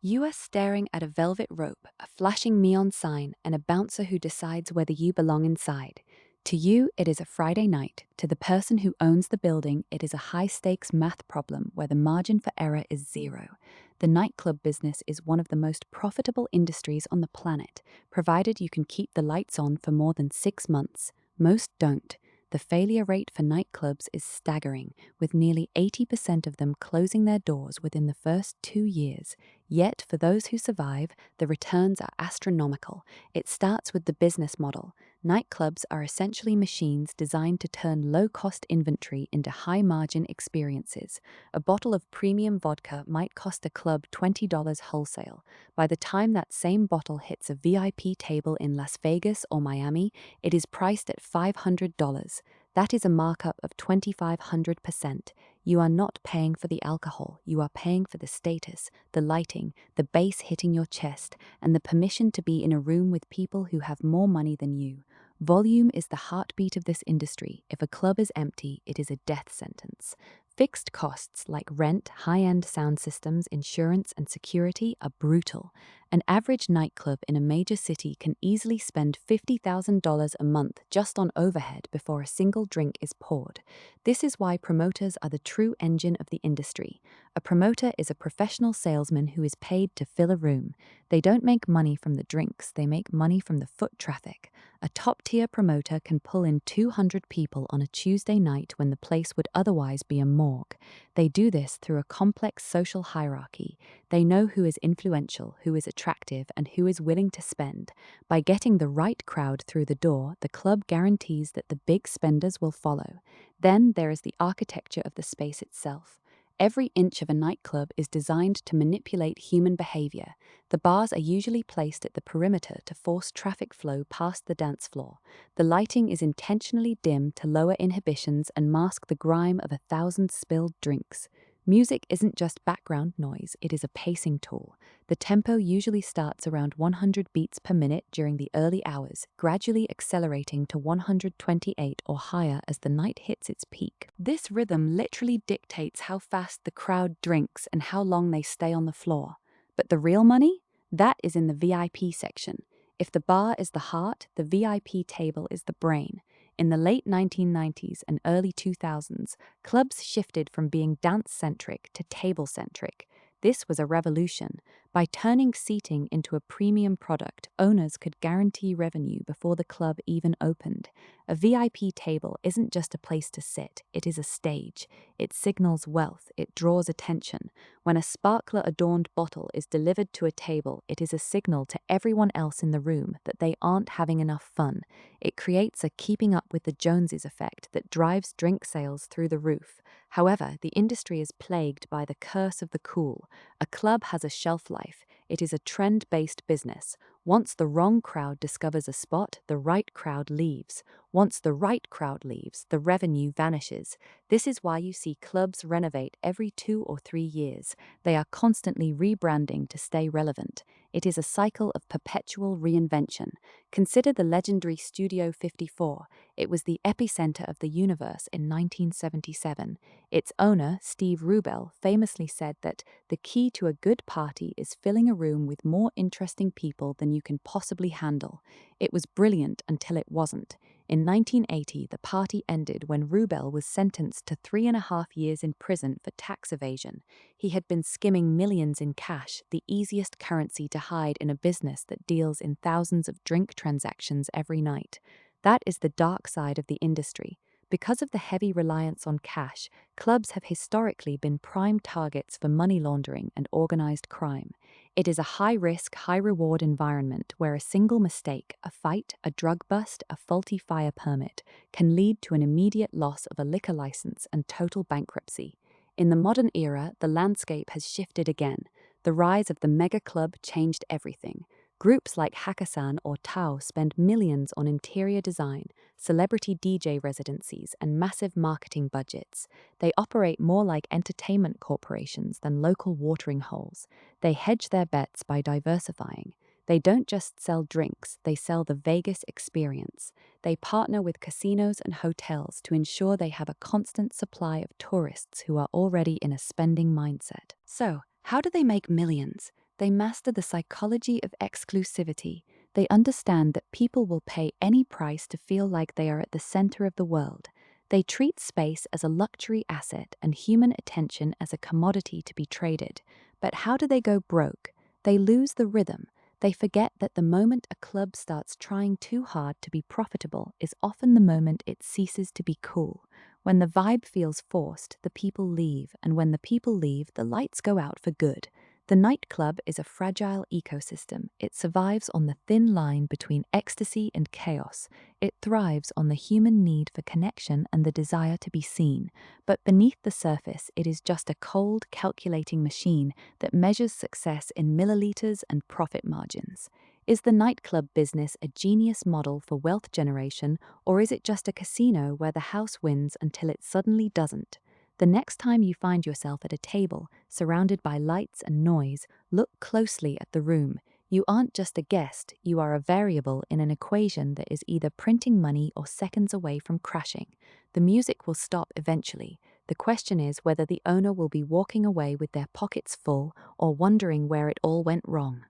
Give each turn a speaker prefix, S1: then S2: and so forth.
S1: You are staring at a velvet rope, a flashing neon sign, and a bouncer who decides whether you belong inside. To you, it is a Friday night. To the person who owns the building, it is a high stakes math problem where the margin for error is zero. The nightclub business is one of the most profitable industries on the planet, provided you can keep the lights on for more than 6 months. Most don't. The failure rate for nightclubs is staggering, with nearly 80% of them closing their doors within the first 2 years. Yet, for those who survive, the returns are astronomical. It starts with the business model. Nightclubs are essentially machines designed to turn low cost inventory into high margin experiences. A bottle of premium vodka might cost a club $20 wholesale. By the time that same bottle hits a VIP table in Las Vegas or Miami, it is priced at $500. That is a markup of 2,500%. You are not paying for the alcohol, you are paying for the status, the lighting, the bass hitting your chest, and the permission to be in a room with people who have more money than you. Volume is the heartbeat of this industry. If a club is empty, it is a death sentence. Fixed costs like rent, high-end sound systems, insurance, and security are brutal. An average nightclub in a major city can easily spend $50,000 a month just on overhead before a single drink is poured. This is why promoters are the true engine of the industry. A promoter is a professional salesman who is paid to fill a room. They don't make money from the drinks, they make money from the foot traffic. A top-tier promoter can pull in 200 people on a Tuesday night when the place would otherwise be a morgue. They do this through a complex social hierarchy. They know who is influential, who is attractive, and who is willing to spend. By getting the right crowd through the door, the club guarantees that the big spenders will follow. Then there is the architecture of the space itself. Every inch of a nightclub is designed to manipulate human behavior. The bars are usually placed at the perimeter to force traffic flow past the dance floor. The lighting is intentionally dim to lower inhibitions and mask the grime of 1,000 spilled drinks. Music isn't just background noise, it is a pacing tool. The tempo usually starts around 100 beats per minute during the early hours, gradually accelerating to 128 or higher as the night hits its peak. This rhythm literally dictates how fast the crowd drinks and how long they stay on the floor. But the real money? That is in the VIP section. If the bar is the heart, the VIP table is the brain. In the late 1990s and early 2000s, clubs shifted from being dance-centric to table-centric. This was a revolution. By turning seating into a premium product, owners could guarantee revenue before the club even opened. A VIP table isn't just a place to sit, it is a stage. It signals wealth, it draws attention. When a sparkler-adorned bottle is delivered to a table, it is a signal to everyone else in the room that they aren't having enough fun. It creates a keeping up with the Joneses effect that drives drink sales through the roof. However, the industry is plagued by the curse of the cool. A club has a shelf life. It is a trend-based business. Once the wrong crowd discovers a spot, the right crowd leaves. Once the right crowd leaves, the revenue vanishes. This is why you see clubs renovate every 2 or 3 years. They are constantly rebranding to stay relevant. It is a cycle of perpetual reinvention. Consider the legendary Studio 54. It was the epicenter of the universe in 1977. Its owner, Steve Rubel, famously said that the key to a good party is filling a room with more interesting people than you can possibly handle. It was brilliant until it wasn't. In 1980, the party ended when Rubel was sentenced to 3.5 years in prison for tax evasion. He had been skimming millions in cash, the easiest currency to hide in a business that deals in thousands of drink transactions every night. That is the dark side of the industry. Because of the heavy reliance on cash, clubs have historically been prime targets for money laundering and organized crime. It is a high-risk, high-reward environment where a single mistake, a fight, a drug bust, a faulty fire permit, can lead to an immediate loss of a liquor license and total bankruptcy. In the modern era, the landscape has shifted again. The rise of the mega club changed everything. Groups like Hakkasan or Tao spend millions on interior design, celebrity DJ residencies, and massive marketing budgets. They operate more like entertainment corporations than local watering holes. They hedge their bets by diversifying. They don't just sell drinks, they sell the Vegas experience. They partner with casinos and hotels to ensure they have a constant supply of tourists who are already in a spending mindset. So, how do they make millions? They master the psychology of exclusivity. They understand that people will pay any price to feel like they are at the center of the world. They treat space as a luxury asset and human attention as a commodity to be traded. But how do they go broke? They lose the rhythm. They forget that the moment a club starts trying too hard to be profitable is often the moment it ceases to be cool. When the vibe feels forced, the people leave, and when the people leave, the lights go out for good. The nightclub is a fragile ecosystem. It survives on the thin line between ecstasy and chaos. It thrives on the human need for connection and the desire to be seen. But beneath the surface, it is just a cold, calculating machine that measures success in milliliters and profit margins. Is the nightclub business a genius model for wealth generation, or is it just a casino where the house wins until it suddenly doesn't? The next time you find yourself at a table, surrounded by lights and noise, look closely at the room. You aren't just a guest, you are a variable in an equation that is either printing money or seconds away from crashing. The music will stop eventually. The question is whether the owner will be walking away with their pockets full or wondering where it all went wrong.